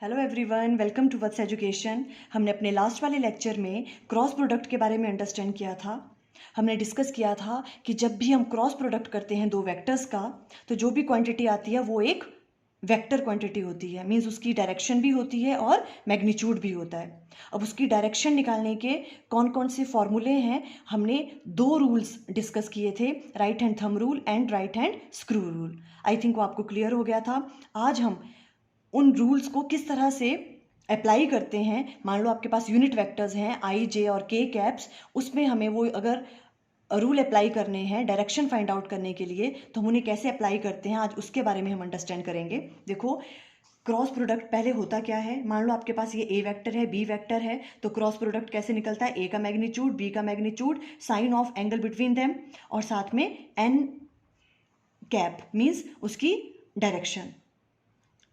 Hello everyone, welcome to Vats education. हमने अपने last वाले लेक्चर में क्रॉस प्रोडक्ट के बारे में अंडरस्टैंड किया था। हमने डिस्कस किया था कि जब भी हम क्रॉस प्रोडक्ट करते हैं दो वेक्टर्स का, तो जो भी क्वांटिटी आती है वो एक वेक्टर क्वांटिटी होती है। मींस उसकी डायरेक्शन भी होती है और मैग्नीट्यूड भी होता है। अब उसकी डायरेक्शन निकालने के कौन कौन से फॉर्मूले हैं, हमने दो रूल्स डिस्कस किए थे, right hand thumb rule and right hand screw rule. I think वो आपको क्लियर हो गया था। आज हम उन रूल्स को किस तरह से अप्लाई करते हैं। मान लो आपके पास यूनिट वेक्टर्स हैं आई, जे और के कैप्स, उसमें हमें वो अगर रूल अप्लाई करने हैं डायरेक्शन फाइंड आउट करने के लिए, तो हम उन्हें कैसे अप्लाई करते हैं, आज उसके बारे में हम अंडरस्टैंड करेंगे। देखो, क्रॉस प्रोडक्ट पहले होता क्या है। मान लो आपके पास ये ए वेक्टर है, बी वेक्टर है, तो क्रॉस प्रोडक्ट कैसे निकलता है, ए का मैग्नीट्यूड, बी का magnitude, sine of angle between them, और साथ में एन कैप मीन्स उसकी डायरेक्शन।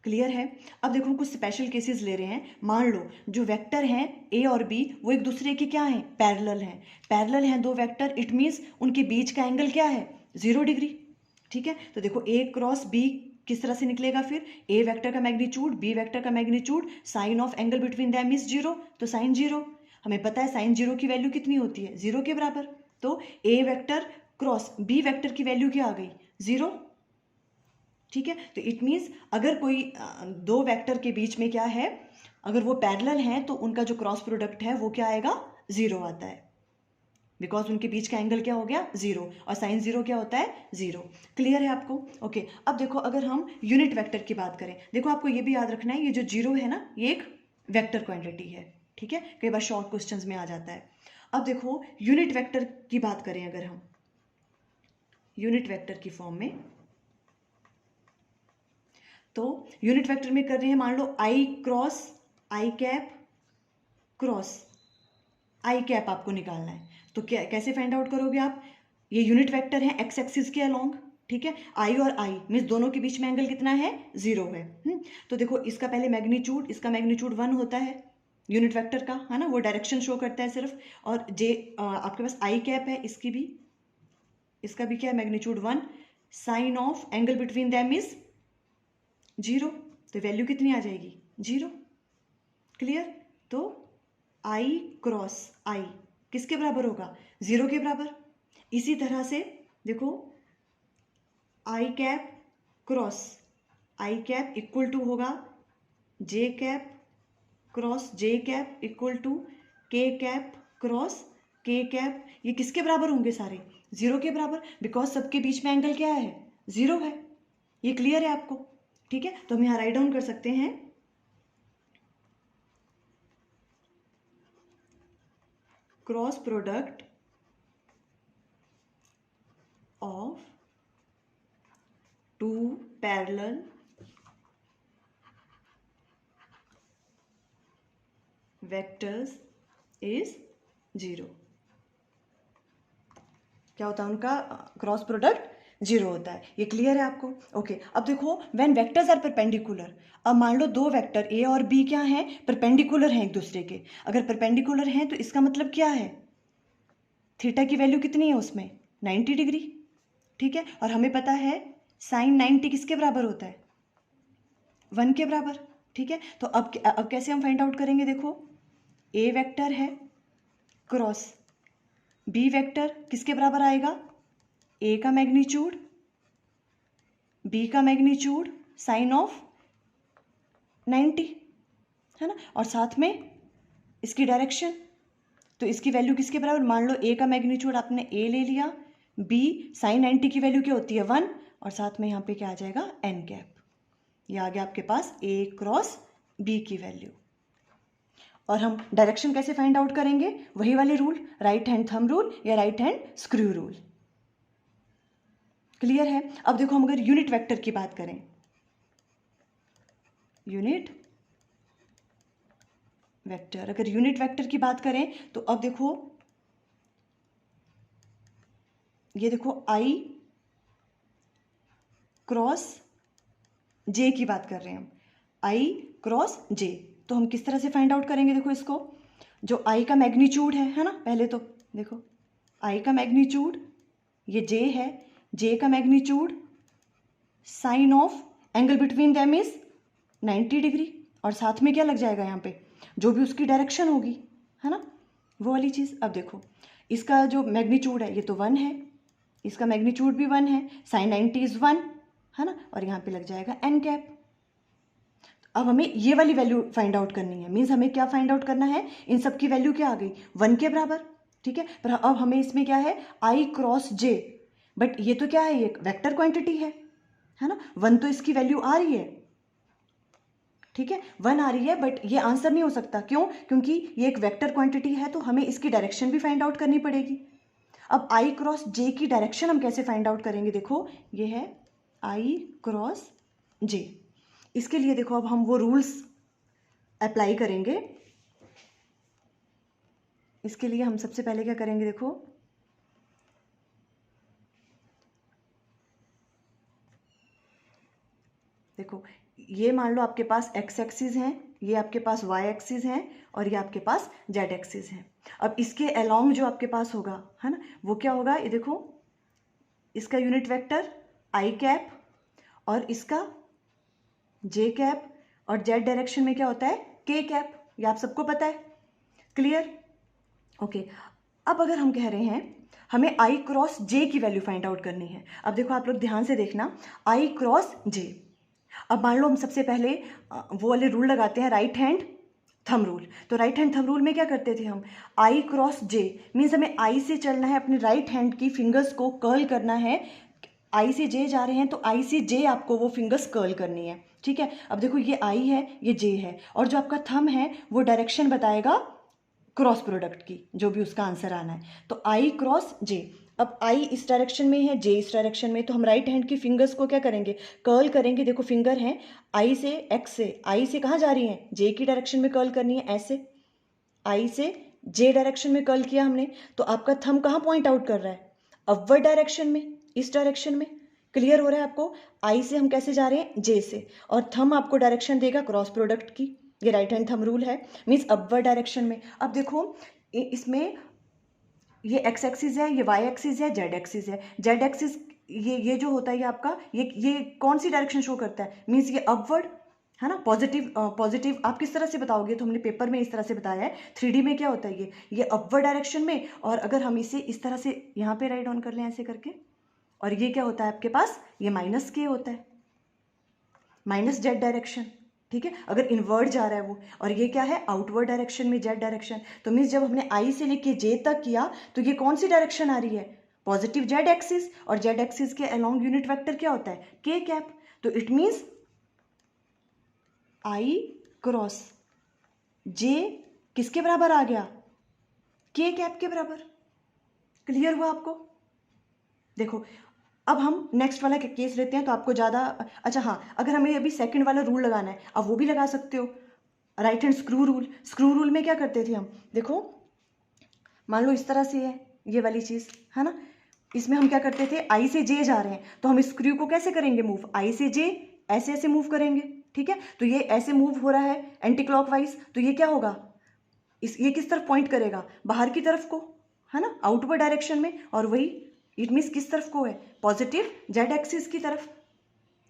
क्लियर है। अब देखो, हम कुछ स्पेशल केसेस ले रहे हैं। मान लो जो वेक्टर हैं ए और बी वो एक दूसरे के क्या हैं, पैरेलल हैं। पैरेलल हैं दो वेक्टर, इट मीन्स उनके बीच का एंगल क्या है, 0 डिग्री। ठीक है, तो देखो ए क्रॉस बी किस तरह से निकलेगा फिर, ए वेक्टर का मैग्नीट्यूड, बी वेक्टर का magnitude, sine of angle between them is 0, तो साइन 0। हमें पता है साइन 0 की वैल्यू कितनी होती है, 0 के बराबर। तो ए वेक्टर क्रॉस बी वेक्टर की वैल्यू क्या आ गई, 0। ठीक है, तो इट मीन्स अगर कोई दो वेक्टर के बीच में क्या है, अगर वो पैरेलल हैं तो उनका जो क्रॉस प्रोडक्ट है वो क्या आएगा, 0 आता है, बिकॉज उनके बीच का एंगल क्या हो गया, 0, और साइन 0 क्या होता है, 0। क्लियर है आपको। ओके, अब देखो अगर हम यूनिट वेक्टर की बात करें, देखो आपको ये भी याद रखना है, ये जो 0 है ना, ये एक वेक्टर क्वांटिटी है। ठीक है, कई बार शॉर्ट क्वेश्चंस में आ जाता है। अब देखो यूनिट वेक्टर की बात करें, अगर हम यूनिट वेक्टर की फॉर्म में, तो यूनिट वेक्टर में कर रहे हैं, मान लो आई cross I cap cross I cap आपको निकालना है, तो क्या कैसे फाइंड आउट करोगे आप। ये यूनिट वेक्टर है एक्स एक्सिस के अलोंग। ठीक है, आई और आई मीन्स दोनों के बीच में एंगल कितना है, 0 है। तो देखो इसका पहले मैग्नीट्यूड, इसका मैग्नीट्यूड 1 होता है यूनिट वेक्टर का, है ना, वो डायरेक्शन शो करता है सिर्फ। और जे आपके पास आई कैप है, इसका भी क्या है, magnitude 1, sine of angle between them is 0, तो वैल्यू कितनी आ जाएगी, 0। क्लियर। तो आई क्रॉस आई किसके बराबर होगा, 0 के बराबर। इसी तरह से देखो I cap cross I cap equal to होगा J cap cross J cap equal to K cap cross K cap. ये किसके बराबर होंगे सारे, 0 के बराबर, बिकॉज सबके बीच में एंगल क्या है, 0 है। ये क्लियर है आपको। ठीक है, तो हम यहाँ राइट डाउन कर सकते हैं, cross product of two parallel vectors is 0। क्या होता है उनका क्रॉस प्रोडक्ट, 0 होता है। ये क्लियर है आपको। ओके, अब देखो व्हेन वेक्टर्स आर परपेंडिकुलर, अब मान लो दो वेक्टर ए और बी क्या हैं, परपेंडिकुलर हैं एक दूसरे के। अगर परपेंडिकुलर हैं तो इसका मतलब क्या है, थीटा की वैल्यू कितनी है उसमें, 90 डिग्री। ठीक है, और हमें पता है साइन 90 किसके बराबर होता है, 1 के बराबर। ठीक है, तो अब कैसे हम फाइंड आउट करेंगे, देखो ए वेक्टर है क्रॉस बी वेक्टर किसके बराबर आएगा, ए का मैग्नीट्यूड बी का मैग्नीट्यूड साइन ऑफ 90, है ना, और साथ में इसकी डायरेक्शन। तो इसकी वैल्यू किसके बराबर, मान लो ए का मैग्नीट्यूड आपने ए ले लिया, बी साइन 90 की वैल्यू क्या होती है, 1, और साथ में यहाँ पे क्या आ जाएगा, एन कैप। ये आ गया आपके पास ए क्रॉस बी की वैल्यू। और हम डायरेक्शन कैसे फाइंड आउट करेंगे, वही वाले rule, right hand thumb rule या right hand screw rule. Clear है। अब देखो हम अगर यूनिट वेक्टर की बात करें, यूनिट वेक्टर, अगर यूनिट वेक्टर की बात करें तो अब देखो, ये देखो आई क्रॉस जे की बात कर रहे हैं हम, आई क्रॉस जे, तो हम किस तरह से फाइंड आउट करेंगे, देखो इसको, जो आई का मैग्नीट्यूड है ना, पहले तो देखो आई का मैग्नीट्यूड, ये जे है, जे का magnitude sine of angle between them is 90 degree, और साथ में क्या लग जाएगा यहाँ पे, जो भी उसकी डायरेक्शन होगी, है ना, वो वाली चीज़। अब देखो इसका जो मैग्नीट्यूड है ये तो 1 है, इसका मैग्नीट्यूड भी 1 है, साइन 90 इज़ 1, है ना, और यहाँ पे लग जाएगा एन कैप। अब हमें ये वाली वैल्यू फाइंड आउट करनी है, मीन्स हमें क्या फाइंड आउट करना है, इन सब की वैल्यू क्या आ गई, 1 के बराबर, ठीक है। पर अब हमें इसमें क्या है, आई क्रॉस जे, बट ये तो क्या है, ये वेक्टर क्वांटिटी है ना, 1 तो इसकी वैल्यू आ रही है, ठीक है, 1 आ रही है, बट ये आंसर नहीं हो सकता, क्यों, क्योंकि ये एक वेक्टर क्वांटिटी है, तो हमें इसकी डायरेक्शन भी फाइंड आउट करनी पड़ेगी। अब आई क्रॉस जे की डायरेक्शन हम कैसे फाइंड आउट करेंगे, देखो ये है आई क्रॉस जे। इसके लिए देखो अब हम वो रूल्स अप्लाई करेंगे। इसके लिए हम सबसे पहले क्या करेंगे, देखो ये मान लो आपके पास एक्स एक्सिस हैं, ये आपके पास वाई एक्सिस हैं, और ये आपके पास जेड एक्सिस हैं। अब इसके अलोंग जो आपके पास होगा, है ना, वो क्या होगा, ये देखो इसका यूनिट वेक्टर आई कैप, और इसका जे कैप, और जेड डायरेक्शन में क्या होता है के कैप, ये आप सबको पता है, क्लियर, ओके। अब अगर हम कह रहे हैं हमें आई क्रॉस जे की वैल्यू फाइंड आउट करनी है, अब देखो आप लोग ध्यान से देखना, आई क्रॉस जे। अब मान लो हम सबसे पहले वो वाले रूल लगाते हैं, राइट हैंड थंब रूल। तो राइट हैंड थंब रूल में क्या करते थे हम, आई क्रॉस जे मीन्स हमें आई से चलना है, अपने राइट हैंड की फिंगर्स को कर्ल करना है, आई से जे जा रहे हैं तो आई से जे आपको वो फिंगर्स कर्ल करनी है, ठीक है। अब देखो ये आई है, ये जे है, और जो आपका थंब है वो डायरेक्शन बताएगा क्रॉस प्रोडक्ट की, जो भी उसका आंसर आना है। तो आई क्रॉस जे, अब आई इस डायरेक्शन में है, जे इस डायरेक्शन में, तो हम राइट हैंड की फिंगर्स को क्या करेंगे, कर्ल करेंगे। देखो फिंगर हैं आई से, एक्स से, आई से कहाँ जा रही हैं, जे की डायरेक्शन में कर्ल करनी है, ऐसे आई से जे डायरेक्शन में कर्ल किया हमने, तो आपका थंब कहाँ पॉइंट आउट कर रहा है, अपवर्ड डायरेक्शन में, इस डायरेक्शन में, क्लियर हो रहा है आपको। आई से हम कैसे जा रहे हैं, जे से, और थंब आपको डायरेक्शन देगा क्रॉस प्रोडक्ट की, ये राइट हैंड थंब रूल है, मीन्स अपवर्ड डायरेक्शन में। अब देखो इसमें ये एक्स एक्सिस है, ये वाई एक्सिस है, जेड एक्सिस है, जेड एक्सिस ये जो होता है ये आपका ये कौन सी डायरेक्शन शो करता है, मीन्स ये अपवर्ड, है ना, पॉजिटिव पॉजिटिव। आप किस तरह से बताओगे, तो हमने पेपर में इस तरह से बताया है, 3D में क्या होता है ये अपवर्ड डायरेक्शन में, और अगर हम इसे इस तरह से यहाँ पे राइट डाउन कर लें ऐसे करके, और ये क्या होता है आपके पास, ये माइनस के होता है, माइनस जेड डायरेक्शन, ठीक है, अगर इनवर्ड जा रहा है वो, और ये क्या है आउटवर्ड डायरेक्शन में जेड डायरेक्शन। तो मीन्स जब हमने आई से लेके जे तक किया तो ये कौन सी डायरेक्शन आ रही है, पॉजिटिव जेड एक्सिस, और जेड एक्सिस के अलोंग यूनिट वेक्टर क्या होता है के कैप। तो इट मीन्स आई क्रॉस जे किसके बराबर आ गया, के कैप के बराबर, क्लियर हुआ आपको। देखो अब हम नेक्स्ट वाला केस लेते हैं तो आपको ज़्यादा, अच्छा हाँ, अगर हमें अभी सेकंड वाला रूल लगाना है, अब वो भी लगा सकते हो, right hand screw rule. Screw rule में क्या करते थे हम, देखो मान लो इस तरह से है ये वाली चीज़, है ना, इसमें हम क्या करते थे, आई से जे जा रहे हैं तो हम स्क्रू को कैसे करेंगे मूव, आई से जे ऐसे ऐसे मूव करेंगे, ठीक है। तो ये ऐसे मूव हो रहा है एंटी क्लॉकवाइज, तो ये क्या होगा, ये किस तरफ पॉइंट करेगा, बाहर की तरफ को, है ना, आउटवर्ड डायरेक्शन में, और वही इट मीन्स किस तरफ को है, पॉजिटिव जेड एक्सिस की तरफ।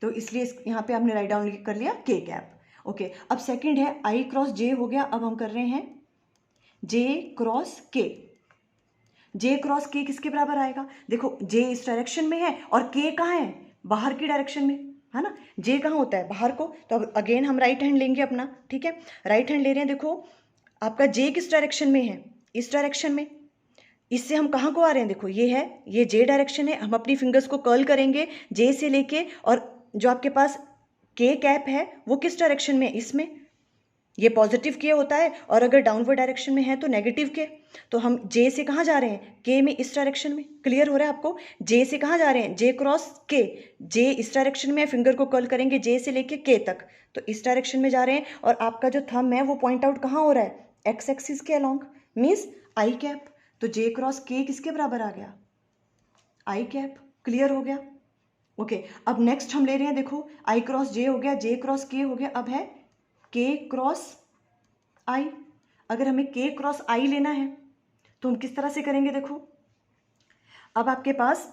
तो इसलिए यहाँ पे हमने राइट डाउन कर लिया के कैप, ओके। अब सेकंड है आई क्रॉस जे हो गया, अब हम कर रहे हैं जे क्रॉस के। जे क्रॉस के किसके बराबर आएगा, देखो जे इस डायरेक्शन में है और के कहाँ है, बाहर की डायरेक्शन में, है ना, जे कहाँ होता है बाहर को। तो अब अगेन हम राइट हैंड लेंगे अपना, ठीक है, राइट हैंड ले रहे हैं। देखो आपका जे किस डायरेक्शन में है, इस डायरेक्शन में, इससे हम कहाँ को आ रहे हैं, देखो ये है, ये जे डायरेक्शन है, हम अपनी फिंगर्स को कर्ल करेंगे जे से लेके, और जो आपके पास के कैप है वो किस डायरेक्शन में, इसमें, ये पॉजिटिव के होता है, और अगर डाउनवर्ड डायरेक्शन में है तो नेगेटिव के। तो हम जे से कहाँ जा रहे हैं, के में, इस डायरेक्शन में, क्लियर हो रहा है आपको। जे से कहाँ जा रहे हैं, जे क्रॉस के, जे इस डायरेक्शन में है, फिंगर को कर्ल करेंगे जे से लेके के तक, तो इस डायरेक्शन में जा रहे हैं, और आपका जो थंब है वो पॉइंट आउट कहाँ हो रहा है, एक्स एक्सिस के अलोंग, मीन्स आई कैप। तो जे क्रॉस के किसके बराबर आ गया, आई कैप, क्लियर हो गया, ओके। अब नेक्स्ट हम ले रहे हैं, देखो आई क्रॉस जे हो गया, जे क्रॉस के हो गया, अब है के क्रॉस आई। अगर हमें के क्रॉस आई लेना है तो हम किस तरह से करेंगे, देखो अब आपके पास,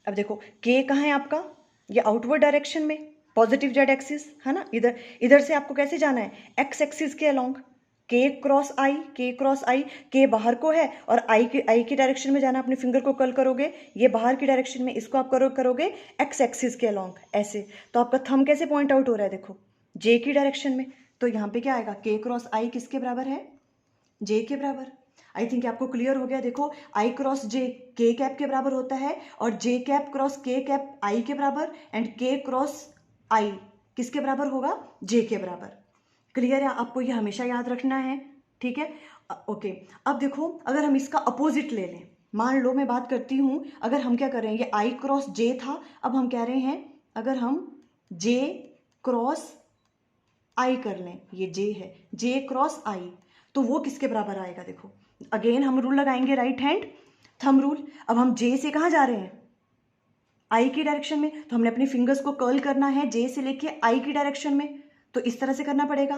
अब देखो के कहाँ है आपका, ये आउटवर्ड डायरेक्शन में, पॉजिटिव जेड एक्सिस, है ना। इधर इधर से आपको कैसे जाना है, एक्स एक्सिस के अलोंग, के क्रॉस आई, के क्रॉस आई, के बाहर को है और आई की डायरेक्शन में जाना। अपने फिंगर को कर्ल करोगे, ये बाहर की डायरेक्शन में, इसको आप करोगे एक्स एक्सिस के अलोंग ऐसे। तो आपका थंब कैसे पॉइंट आउट हो रहा है, देखो जे की डायरेक्शन में। तो यहाँ पे क्या आएगा, के क्रॉस आई किसके बराबर है, जे के बराबर। आई थिंक आपको क्लियर हो गया। देखो आई क्रॉस जे के कैप के बराबर होता है और जे कैप क्रॉस के कैप आई के बराबर, एंड के क्रॉस आई किसके बराबर होगा, जे के बराबर। क्लियर है, आपको ये हमेशा याद रखना है, ठीक है। ओके, अब देखो अगर हम इसका अपोजिट ले लें, मान लो मैं बात करती हूँ, अगर हम क्या कर रहे हैं, ये आई क्रॉस जे था, अब हम कह रहे हैं अगर हम जे क्रॉस आई कर लें, ये जे है, जे क्रॉस आई, तो वो किसके बराबर आएगा। देखो अगेन हम रूल लगाएंगे, राइट हैंड थंब रूल। अब हम जे से कहाँ जा रहे हैं, आई की डायरेक्शन में, तो हमने अपने फिंगर्स को कर्ल करना है जे से लेके आई की डायरेक्शन में, तो इस तरह से करना पड़ेगा।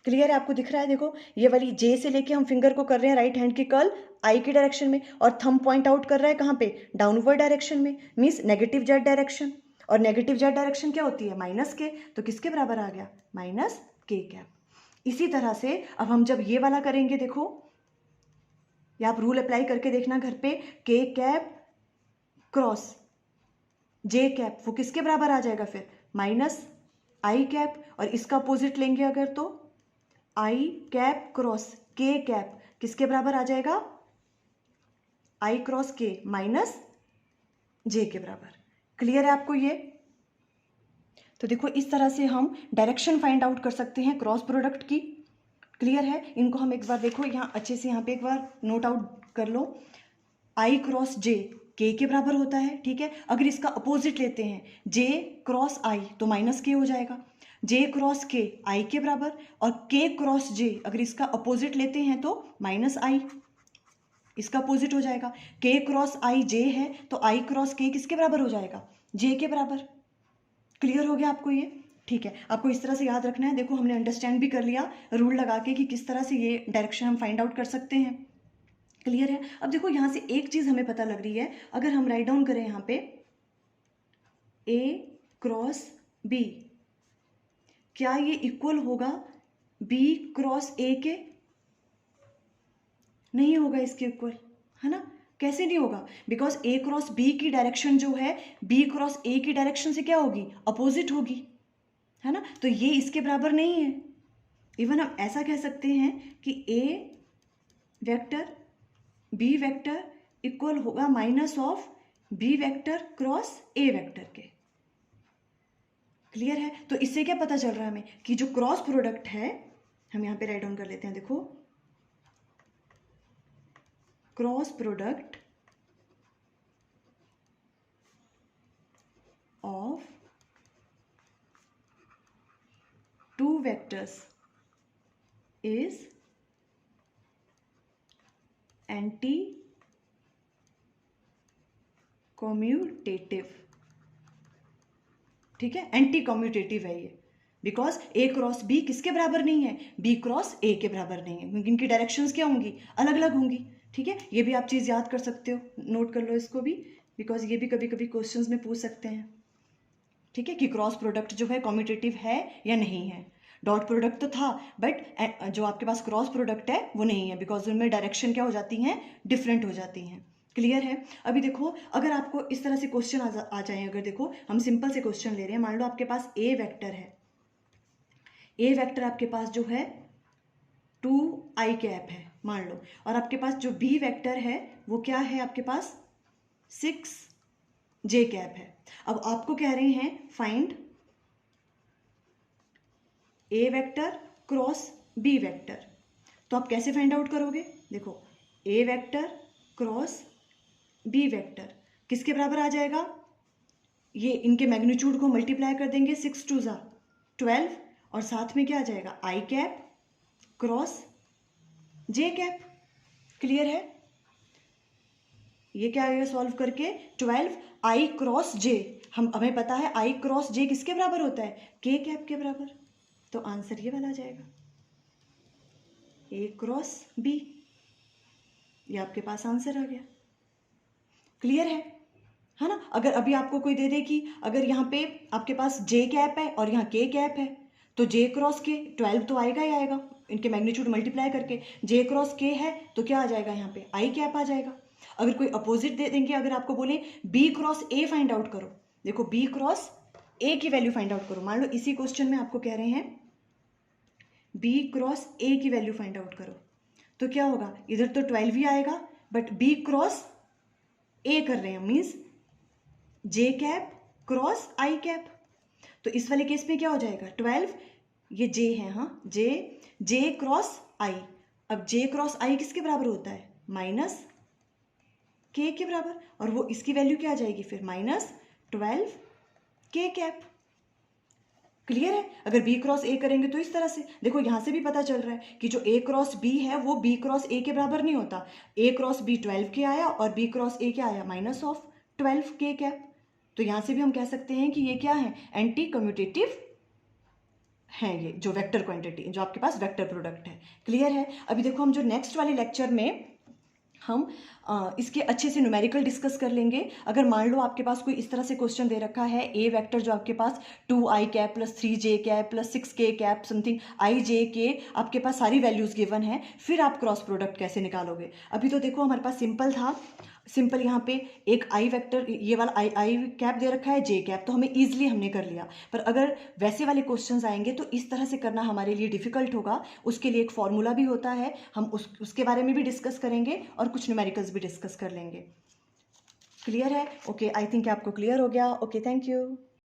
क्लियर है, आपको दिख रहा है, देखो ये वाली जे से लेके हम फिंगर को कर रहे हैं राइट हैंड की कर्ल आई की डायरेक्शन में, और थंब पॉइंट आउट कर रहा है कहाँ पे, डाउनवर्ड डायरेक्शन में, मीन्स नेगेटिव जेड डायरेक्शन। और नेगेटिव जेड डायरेक्शन क्या होती है, माइनस के, तो किसके बराबर आ गया, माइनस के कैप। इसी तरह से अब हम जब ये वाला करेंगे, देखो या आप रूल अप्लाई करके देखना घर पे, के कैप क्रॉस जे कैप वो किसके बराबर आ जाएगा फिर, माइनस आई कैप। और इसका अपोजिट लेंगे अगर, तो आई कैप क्रॉस के कैप किसके बराबर आ जाएगा, आई क्रॉस के माइनस जे के बराबर। क्लियर है आपको ये। तो देखो इस तरह से हम डायरेक्शन फाइंड आउट कर सकते हैं क्रॉस प्रोडक्ट की। क्लियर है, इनको हम एक बार देखो यहाँ अच्छे से, यहाँ पे एक बार नोट आउट कर लो। आई क्रॉस जे के बराबर होता है, ठीक है। अगर इसका अपोजिट लेते हैं, जे क्रॉस आई, तो माइनस के हो जाएगा। जे क्रॉस के आई के बराबर, और के क्रॉस जे अगर इसका अपोजिट लेते हैं तो माइनस आई, इसका अपोजिट हो जाएगा। के क्रॉस आई जे है, तो आई क्रॉस के किसके बराबर हो जाएगा, जे के बराबर। क्लियर हो गया आपको ये, ठीक है। आपको इस तरह से याद रखना है। देखो हमने अंडरस्टैंड भी कर लिया रूल लगा के कि किस तरह से ये डायरेक्शन हम फाइंड आउट कर सकते हैं। क्लियर है। अब देखो यहाँ से एक चीज़ हमें पता लग रही है, अगर हम राइट डाउन करें यहाँ पे ए क्रॉस बी, क्या ये इक्वल होगा बी क्रॉस ए के, नहीं होगा इसके इक्वल, है ना। कैसे नहीं होगा, बिकॉज ए क्रॉस बी की डायरेक्शन जो है बी क्रॉस ए की डायरेक्शन से क्या होगी, अपोजिट होगी, है ना। तो ये इसके बराबर नहीं है। इवन हम ऐसा कह सकते हैं कि A vector B vector equal होगा minus of B vector cross A vector के। क्लियर है। तो इससे क्या पता चल रहा है हमें कि जो क्रॉस प्रोडक्ट है, हम यहाँ पे राइट डाउन कर लेते हैं, देखो cross product of two vectors is anti commutative, ठीक है, एंटी कम्यूटेटिव है ये, बिकॉज ए क्रॉस बी किसके बराबर नहीं है, बी क्रॉस ए के बराबर नहीं है, क्योंकि इनकी डायरेक्शंस क्या होंगी, अलग अलग होंगी, ठीक है। ये भी आप चीज़ याद कर सकते हो, नोट कर लो इसको भी, बिकॉज ये भी कभी कभी क्वेश्चंस में पूछ सकते हैं, ठीक है, कि क्रॉस प्रोडक्ट जो है कम्यूटेटिव है या नहीं है। डॉट प्रोडक्ट तो था, बट जो आपके पास क्रॉस प्रोडक्ट है वो नहीं है, बिकॉज उनमें डायरेक्शन क्या हो जाती हैं, डिफरेंट हो जाती हैं। क्लियर है। अभी देखो अगर आपको इस तरह से क्वेश्चन आ जाए, अगर देखो हम सिंपल से क्वेश्चन ले रहे हैं, मान लो आपके पास ए वेक्टर है, ए वेक्टर आपके पास जो है 2i कैप है मान लो, और आपके पास जो बी वेक्टर है वो क्या है, आपके पास 6j कैप है। अब आपको कह रहे हैं फाइंड ए वेक्टर क्रॉस बी वेक्टर, तो आप कैसे फाइंड आउट करोगे, देखो ए वेक्टर क्रॉस बी वेक्टर किसके बराबर आ जाएगा, ये इनके मैग्नीट्यूड को मल्टीप्लाई कर देंगे, 6 2 ज़ा 12, और साथ में क्या आ जाएगा, आई cap cross J cap. Clear है। ये क्या आएगा सॉल्व करके, 12 आई क्रॉस जे, हमें पता है आई क्रॉस जे किसके बराबर होता है, के कैप के बराबर, तो आंसर ये वाला आ जाएगा, ए क्रॉस बी। ये आपके पास आंसर आ गया। क्लियर है। है ना। अगर अभी आपको कोई दे दे कि अगर यहाँ पे आपके पास जे कैप है और यहाँ के कैप है, तो जे क्रॉस के 12 तो आएगा ही आएगा, इनके मैग्नीट्यूड मल्टीप्लाई करके। जे क्रॉस के है तो क्या आ जाएगा यहाँ पे, आई कैप आ जाएगा। अगर कोई अपोजिट दे देंगे, अगर आपको बोले B cross A find out करो, देखो बी क्रॉस ए की वैल्यू फाइंड आउट करो, मान लो इसी क्वेश्चन में आपको कह रहे हैं बी क्रॉस ए की वैल्यू फाइंड आउट करो, तो क्या होगा, इधर तो 12 ही आएगा, बट बी क्रॉस ए कर रहे हैं means J cap cross I cap. तो इस वाले केस में क्या हो जाएगा, 12, ये जे है, हाँ जे क्रॉस आई। अब जे क्रॉस आई किसके बराबर होता है, माइनस के के बराबर, और वो इसकी वैल्यू क्या आ जाएगी फिर, -12 के कैप। क्लियर है। अगर बी क्रॉस ए करेंगे तो इस तरह से, देखो यहां से भी पता चल रहा है कि जो ए क्रॉस बी है वो बी क्रॉस ए के बराबर नहीं होता। ए क्रॉस बी 12 के आया और बी क्रॉस ए क्या आया, -12 के कैप। तो यहां से भी हम कह सकते हैं कि ये क्या है, एंटी कम्यूटेटिव है, ये जो वेक्टर क्वांटिटी जो आपके पास वेक्टर प्रोडक्ट है। क्लियर है। अभी देखो हम जो नेक्स्ट वाले लेक्चर में हम इसके अच्छे से न्यूमेरिकल डिस्कस कर लेंगे। अगर मान लो आपके पास कोई इस तरह से क्वेश्चन दे रखा है, ए वेक्टर जो आपके पास 2i cap plus 3j cap plus 6k cap something i j k, आपके पास सारी वैल्यूज गिवन है, फिर आप क्रॉस प्रोडक्ट कैसे निकालोगे। अभी तो देखो हमारे पास सिंपल था, सिंपल यहाँ पे एक आई वेक्टर, ये वाला आई कैप दे रखा है, जे कैप, तो हमें ईजिली हमने कर लिया। पर अगर वैसे वाले क्वेश्चंस आएंगे तो इस तरह से करना हमारे लिए डिफिकल्ट होगा। उसके लिए एक फॉर्मूला भी होता है, हम उसके बारे में भी डिस्कस करेंगे और कुछ न्यूमेरिकल्स भी डिस्कस कर लेंगे। क्लियर है। ओके, आई थिंक आपको क्लियर हो गया। Okay, thank you.